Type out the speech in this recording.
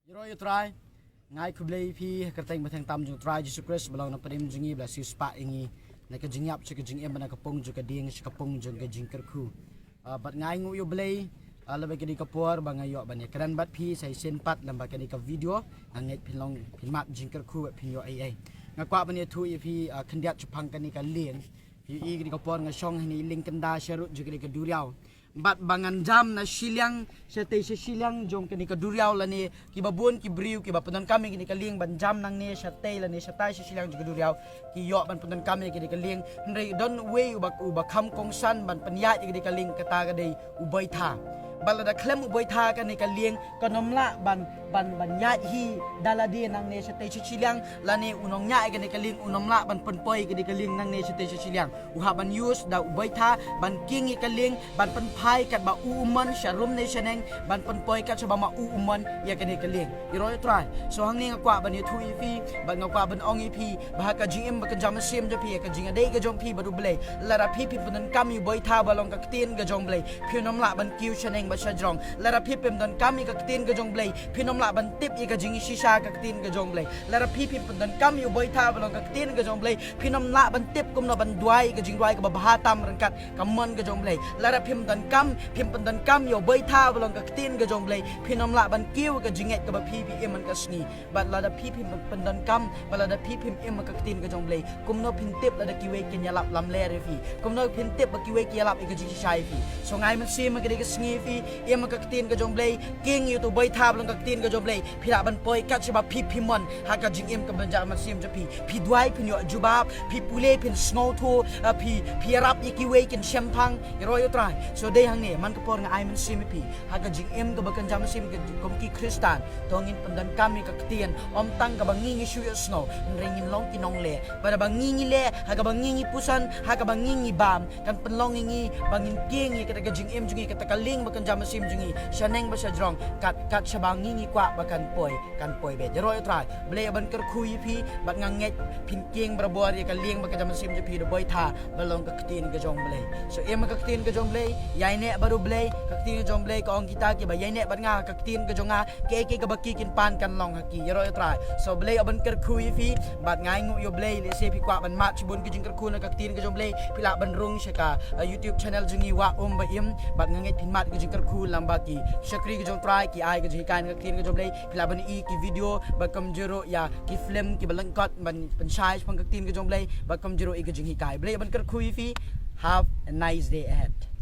You try ngai U Blei pi kerteng batang tam jung try Jesus Christ belong na padim jungi bla si spa ingi na ka jingyap chi ka jingim na ka pong ju ka ding chi ka pong jung ka jingker khu bat ngai ngu U Blei lebih ke di kapur bang ayo ban keran bat pi sai sen pat lamba ke di ka video ngai pilong pilmat jingker khu pin yo ai ngakwa ban tu pi kendiat chupang kan ni ka lieng pi i di kapur ngasong ni ling kynda sharut ju ke di ka duriau bat bangan jam na shilliang sete shilliang jong kini ka duriau lani ki babun ki briu ki bapunan kami kini ka lieng ban jam nang ne sate lani sata shilliang juga duriau ki yo ban punan kami kini ka lieng ndai don way uba kham kong san ban panya kini ka lieng kata ka dei U BOITHA balada khlem.u BOITHA kan ni ka lieng kanomla ban yaid hi ialade nang ne sate shilliang lani unong nya kan ni ka lieng unomla ban penpoi kini ka lieng nang ne sate shilliang uha ban use da U BOITHA ban king ka lieng ban pen pai kat ba uman sharum ne shaneng ban penpoi kat sa ba ma uman ya kan ni ka lieng iro try so hang ni ngakwa ban tu ifi ban ngakwa ban ong ifi bah ka jingim ba ka jam sim je pi ka jinga dei ka jong pi ba U Blei lara pi punan kami U BOITHA balong ka Ktien ka jong Blei phinomla ban kiu shaneng ba sajrong lara pi dan kami ka Ktien ka jong Blei phinomla ban tip i ka jingi shisha ka Ktien ka jong Blei lara pi dan kami U BOITHA balong ka Ktien ka jong Blei phinomla ban tip kum na ban duai ka jing duai ka bahatam rangkat ka mon ka jong Blei lara dan kam dan kam U BOITHA balong ka Ktien ka jong Blei phinomla ban kiu ka jinget ka ba pi man ka sngi bat lada pi dan kam balada pi em ka Ktien ka jong Blei kumno pintip lada kiwe kin yalap lam le refi kumno pintip ba kiwe ki yalap i ka jingi shai fi so ngai man sim ka de ka sngi fi em ka Ktien ka jong Blei kieng yu tu BOITHA balong ka Ktien ka jong Blei phila ban poi kat siba pi mon ha ka jing em ka banja man sim je pi duai pin yo jubab pi pule pin snow to pi rap i kiwe kin shempang iro yo try so day hang ni man ka por nga ai man sim pi ha ka jing em ka bakan jam sim ka kom ki kristan tongin pandan kami ka Ktien om tang ka bangingi shu snow ringin long kinong le pada bangingi le ha ka bangingi pusan ha ka bangingi bam kan penlong ingi bangin kieng i ka jing em jungi ka takaling bakan jam sim jungi shaneng ba sa jrong kat sa bangingi kwa bakan poi be iro yo try Blei ban ker kui pi bat nganget pin kieng brabor ya ka lieng bakan jam sim je pi U BOITHA balong ka Ktien ka jong Blei so em ka Ktien ka jong Blei yai ne baru Blei ka Ktien ka jong Blei ka ong kita ki ba yai ne bat nga ka Ktien ka jong nga ke ka baki kin pan kan long haki iro yo try so Blei ban ker kui fi bat ngai ngu U Blei le se pi kwa ban mat chibun ki jing ker ku na ka Ktien ka jong Blei pila ban rung se ka YouTube channel jungi wa ba im bat nganget pin mat ki jing ker ku lamba ki shakri ka jong try ki ai ka jing kan ka Ktien ka jong Blei pila ban i ki video ba kumjuh ya ki khlem ki balangkot ban penshai pang ka Ktien ka jong Blei ba kumjuh i ka jing hikai Blei ban ker kui fi have a nice day ahead.